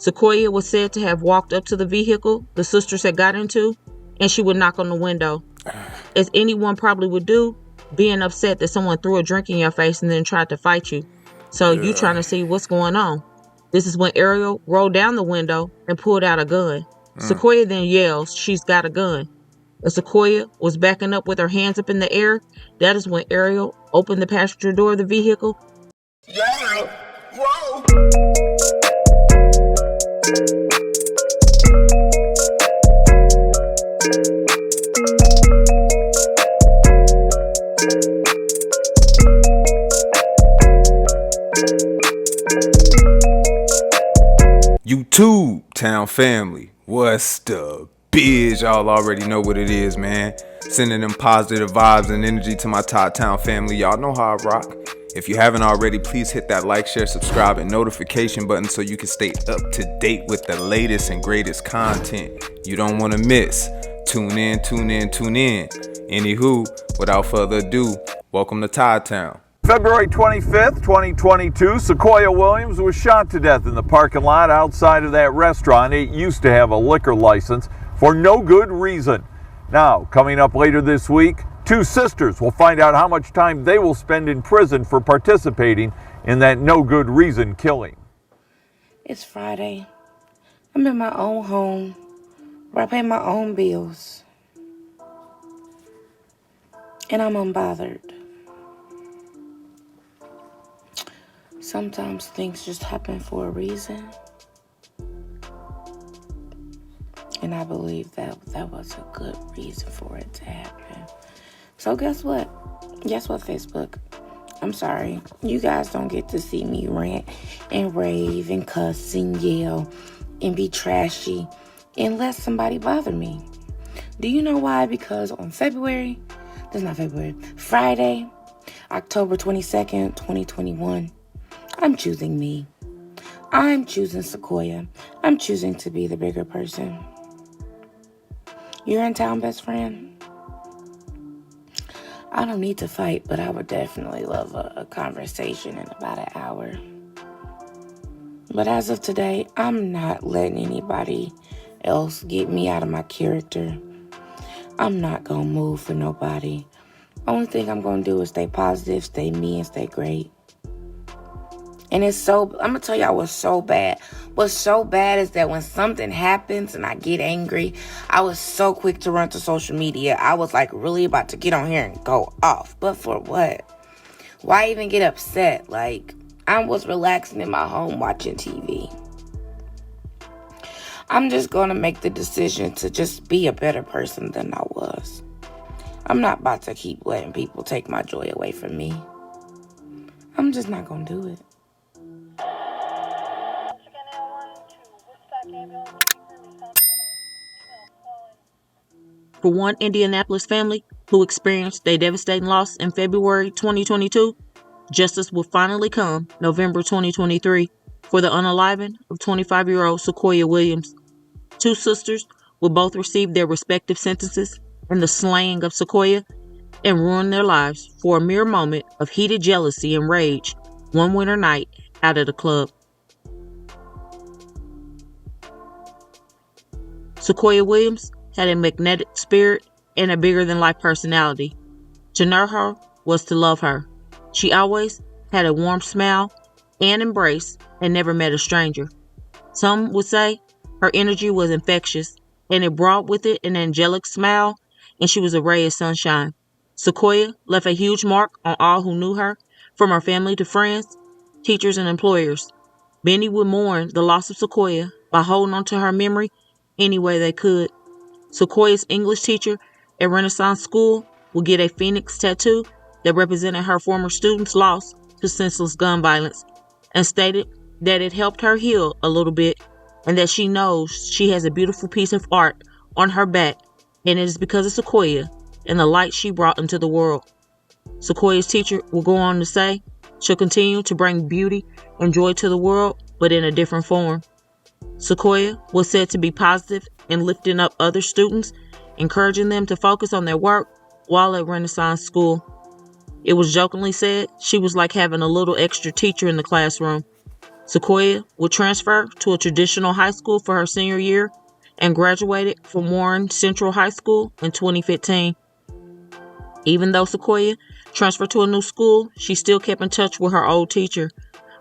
Sequoia was said to have walked up to the vehicle the sisters had got into, and she would knock on the window, as anyone probably would do, being upset that someone threw a drink in your face and then tried to fight you. So you trying to see what's going on. This is when Ariel rolled down the window and pulled out a gun. Sequoia then yells she's got a gun. As Sequoia was backing up with her hands up in the air, that is when Ariel opened the passenger door of the vehicle. Yeah! Whoa! Todd-Town family, what's the biz? Y'all already know what it is, man. Sending them positive vibes and energy to my Todd-Town family. Y'all know how I rock. If you haven't already, please hit that like, share, subscribe, and notification button so you can stay up to date with the latest and greatest content you don't want to miss. Tune in. Anywho, without further ado, welcome to Todd-Town. February 25th, 2022, Sequoia Williams was shot to death in the parking lot outside of that restaurant. It used to have a liquor license for no good reason. Now, coming up later this week, two sisters will find out how much time they will spend in prison for participating in that no good reason killing. It's Friday. I'm in my own home where I pay my own bills. And I'm unbothered. Sometimes things just happen for a reason. And I believe that was a good reason for it to happen. So guess what? Facebook? I'm sorry. You guys don't get to see me rant and rave and cuss and yell and be trashy unless somebody bother me. Do you know why? Because on Friday, October 22nd, 2021, I'm choosing me. I'm choosing Sequoia. I'm choosing to be the bigger person. You're in town, best friend? I don't need to fight, but I would definitely love a conversation in about an hour. But as of today, I'm not letting anybody else get me out of my character. I'm not going to move for nobody. Only thing I'm going to do is stay positive, stay me, and stay great. And I'm going to tell y'all what's so bad. What's so bad is that when something happens and I get angry, I was so quick to run to social media. I was like really about to get on here and go off. But for what? Why even get upset? Like, I was relaxing in my home watching TV. I'm just going to make the decision to just be a better person than I was. I'm not about to keep letting people take my joy away from me. I'm just not going to do it. For one Indianapolis family who experienced a devastating loss in February 2022, justice will finally come November 2023 for the unaliving of 25-year-old Sequoia Williams. Two sisters will both receive their respective sentences in the slaying of Sequoia and ruin their lives for a mere moment of heated jealousy and rage one winter night out at a club. Sequoia Williams had a magnetic spirit and a bigger-than-life personality. To know her was to love her. She always had a warm smile and embrace and never met a stranger. Some would say her energy was infectious, and it brought with it an angelic smile, and she was a ray of sunshine. Sequoia left a huge mark on all who knew her, from her family to friends, teachers, and employers. Many would mourn the loss of Sequoia by holding on to her memory any way they could. Sequoia's English teacher at Renaissance School will get a phoenix tattoo that represented her former students' loss to senseless gun violence, and stated that it helped her heal a little bit, and that she knows she has a beautiful piece of art on her back, and it is because of Sequoia and the light she brought into the world. Sequoia's teacher will go on to say she'll continue to bring beauty and joy to the world, but in a different form. Sequoia was said to be positive in lifting up other students, encouraging them to focus on their work while at Renaissance School. It was jokingly said she was like having a little extra teacher in the classroom. Sequoia would transfer to a traditional high school for her senior year and graduated from Warren Central High School in 2015. Even though Sequoia transferred to a new school, she still kept in touch with her old teacher.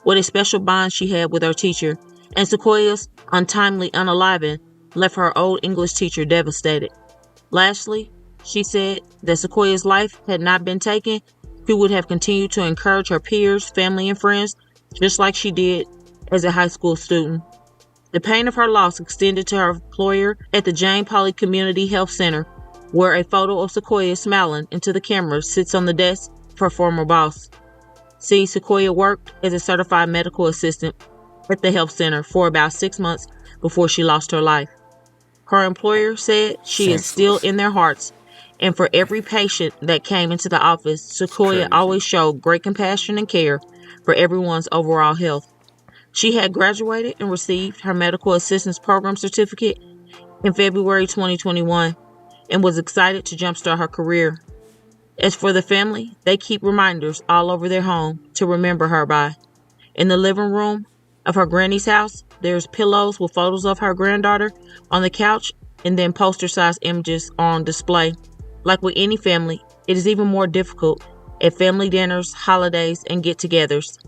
What a special bond she had with her teacher, and Sequoia's untimely unaliving left her old English teacher devastated. Lastly, she said that Sequoia's life had not been taken. She would have continued to encourage her peers, family, and friends, just like she did as a high school student. The pain of her loss extended to her employer at the Jane Pauley Community Health Center, where a photo of Sequoia smiling into the camera sits on the desk of her former boss. See, Sequoia worked as a certified medical assistant at the health center for about 6 months before she lost her life. Her employer said she is still in their hearts, and for every patient that came into the office, Sequoia always showed great compassion and care for everyone's overall health. She had graduated and received her medical assistance program certificate in February 2021 and was excited to jumpstart her career. As for the family, they keep reminders all over their home to remember her by. In the living room of her granny's house, there's pillows with photos of her granddaughter on the couch, and then poster-sized images on display. Like with any family, it is even more difficult at family dinners, holidays, and get-togethers.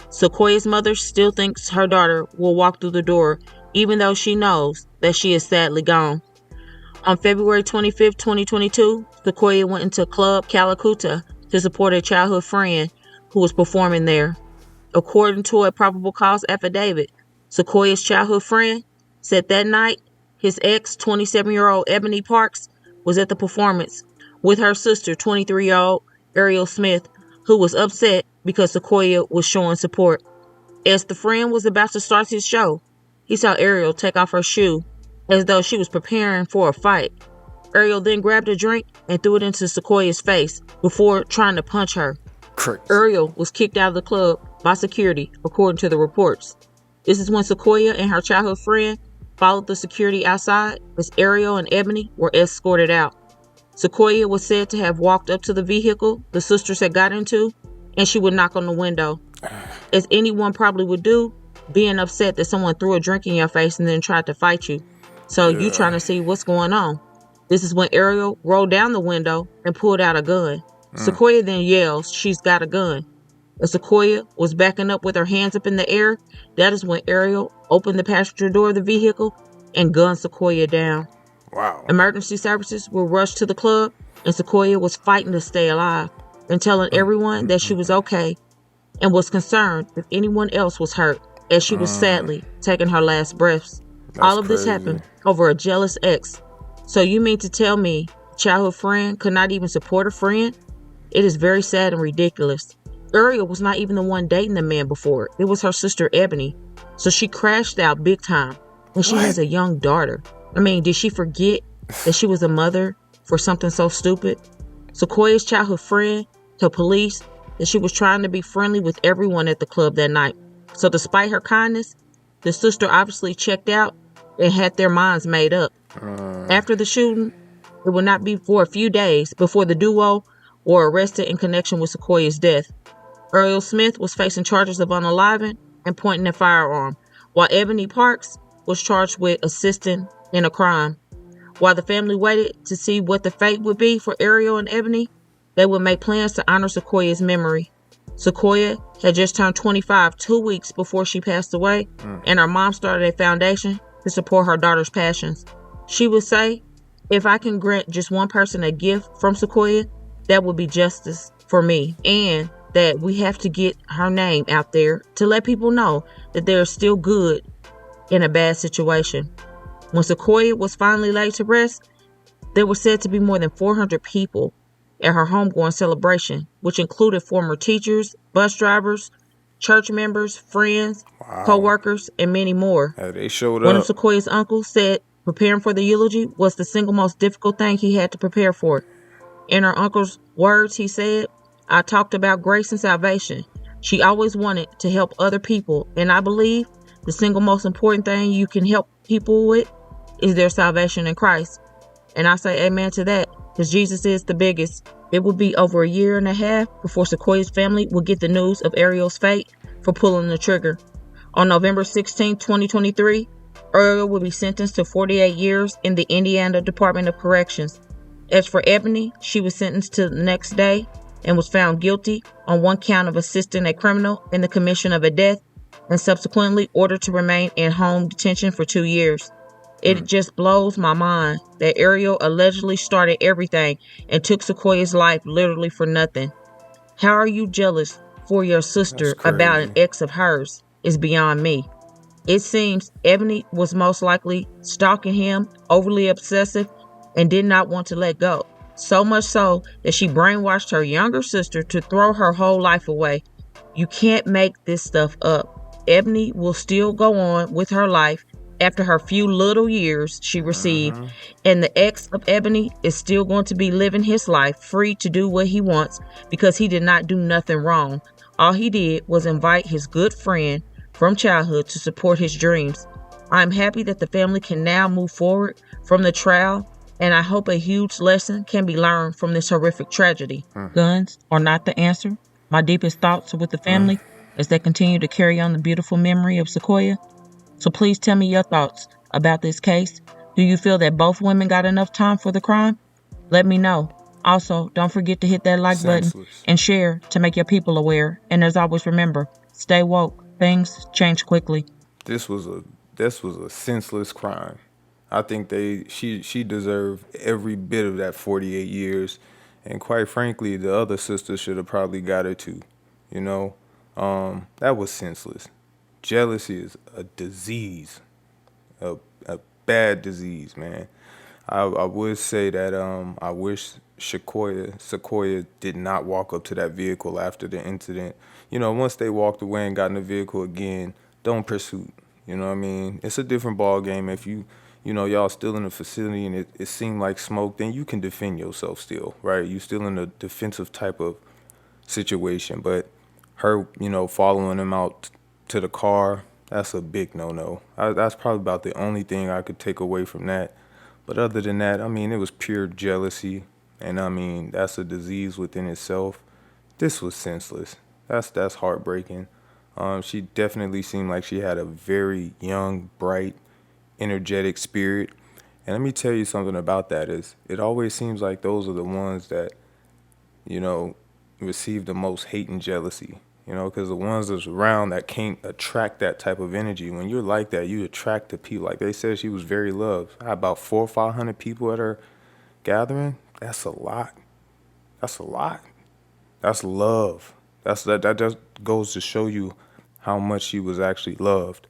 Sequoia's mother still thinks her daughter will walk through the door, even though she knows that she is sadly gone. On February 25, 2022, Sequoia went into Club Calicuta to support a childhood friend who was performing there. According to a probable cause affidavit, Sequoia's childhood friend said that night his ex, 27-year-old Ebony Parks, was at the performance with her sister, 23-year-old Ariel Smith, who was upset because Sequoia was showing support. As the friend was about to start his show, he saw Ariel take off her shoe as though she was preparing for a fight. Ariel then grabbed a drink and threw it into Sequoia's face before trying to punch her. Crazy. Ariel was kicked out of the club by security, according to the reports. This is when Sequoia and her childhood friend followed the security outside as Ariel and Ebony were escorted out. Sequoia was said to have walked up to the vehicle the sisters had got into, and she would knock on the window. As anyone probably would do, being upset that someone threw a drink in your face and then tried to fight you. So you trying to see what's going on. This is when Ariel rolled down the window and pulled out a gun. Sequoia then yells she's got a gun. As Sequoia was backing up with her hands up in the air, that is when Ariel opened the passenger door of the vehicle and gunned Sequoia down. Wow. Emergency services were rushed to the club, and Sequoia was fighting to stay alive and telling everyone that she was okay and was concerned if anyone else was hurt, as she was sadly taking her last breaths. All of this happened over a jealous ex. So you mean to tell me a childhood friend could not even support a friend? It is very sad and ridiculous. Ariel was not even the one dating the man before. It was her sister Ebony. So she crashed out big time. And she has a young daughter. I mean, did she forget that she was a mother for something so stupid? Sequoia's childhood friend told police that she was trying to be friendly with everyone at the club that night. So despite her kindness, the sister obviously checked out and had their minds made up. After the shooting, it would not be for a few days before the duo were arrested in connection with Sequoia's death. Ariel Smith was facing charges of unaliving and pointing a firearm, while Ebony Parks was charged with assisting in a crime. While the family waited to see what the fate would be for Ariel and Ebony, they would make plans to honor Sequoia's memory. Sequoia had just turned 25 2 weeks before she passed away, and her mom started a foundation to support her daughter's passions. She would say, if I can grant just one person a gift from Sequoia, that would be justice for me, and that we have to get her name out there to let people know that there is still good in a bad situation. When Sequoia was finally laid to rest, there were said to be more than 400 people at her homegoing celebration, which included former teachers, bus drivers, church members, friends, co-workers, and many more. They showed One up. of Sequoia's uncles said preparing for the eulogy was the single most difficult thing he had to prepare for. In her uncle's words, he said, I talked about grace and salvation. She always wanted to help other people, and I believe the single most important thing you can help people with is their salvation in Christ. And I say amen to that, because Jesus is the biggest. It would be over a year and a half before Sequoia's family would get the news of Ariel's fate for pulling the trigger. On November 16, 2023, Earl will be sentenced to 48 years in the Indiana Department of Corrections. As for Ebony, she was sentenced to the next day and was found guilty on one count of assisting a criminal in the commission of a death and subsequently ordered to remain in home detention for 2 years. It just blows my mind that Ariel allegedly started everything and took Sequoia's life literally for nothing. How are you jealous for your sister about an ex of hers is beyond me. It seems Ebony was most likely stalking him, overly obsessive, and did not want to let go. So much so that she brainwashed her younger sister to throw her whole life away. You can't make this stuff up. Ebony will still go on with her life after her few little years she received, and the ex of Ebony is still going to be living his life free to do what he wants because he did not do nothing wrong. All he did was invite his good friend from childhood to support his dreams. I'm happy that the family can now move forward from the trial, and I hope a huge lesson can be learned from this horrific tragedy. Guns are not the answer. My deepest thoughts are with the family as they continue to carry on the beautiful memory of Sequoia. So please tell me your thoughts about this case. Do you feel that both women got enough time for the crime? Let me know. Also, don't forget to hit that like button and share to make your people aware. And as always, remember, stay woke. Things change quickly. This was a senseless crime. I think she deserved every bit of that 48 years, and quite frankly, the other sister should have probably got it too. You know, that was senseless. Jealousy is a disease, a bad disease, man. I would say that I wish Sequoia did not walk up to that vehicle after the incident. You know, once they walked away and got in the vehicle again, don't pursue. You know what I mean? It's a different ball game. If you know, y'all still in the facility and it seemed like smoke, then you can defend yourself still, right? You still in a defensive type of situation. But her, you know, following him out to the car, that's a big no-no. That's probably about the only thing I could take away from that. But other than that, I mean, it was pure jealousy. And I mean, that's a disease within itself. This was senseless. That's heartbreaking. She definitely seemed like she had a very young, bright, energetic spirit. And let me tell you something about that is it always seems like those are the ones that, you know, receive the most hate and jealousy. You know, because the ones that's around that can't attract that type of energy. When you're like that, you attract the people. Like they said, she was very loved. I had about 400 or 500 people at her gathering. That's a lot. That's a lot. That's love. That just goes to show you how much she was actually loved.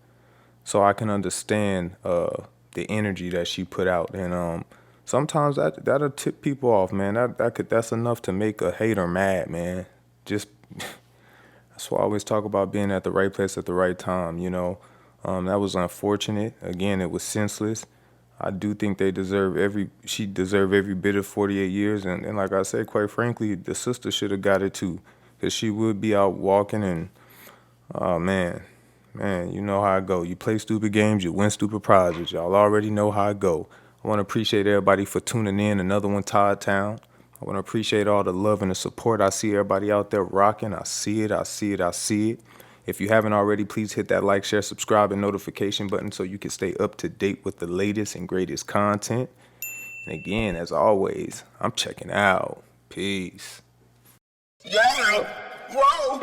So I can understand the energy that she put out, and sometimes that'll tip people off, man. That's enough to make a hater mad, man. Just that's why I always talk about being at the right place at the right time. You know, that was unfortunate. Again, it was senseless. I do think she deserved every bit of 48 years, and like I said, quite frankly, the sister should have got it too, because she would be out walking and, oh man, you know how it go. You play stupid games, you win stupid prizes. Y'all already know how it go. I want to appreciate everybody for tuning in. Another one, Todd-Town. I want to appreciate all the love and the support. I see everybody out there rocking. I see it. If you haven't already, please hit that like, share, subscribe, and notification button so you can stay up to date with the latest and greatest content. And again, as always, I'm checking out. Peace. Yeah. Whoa.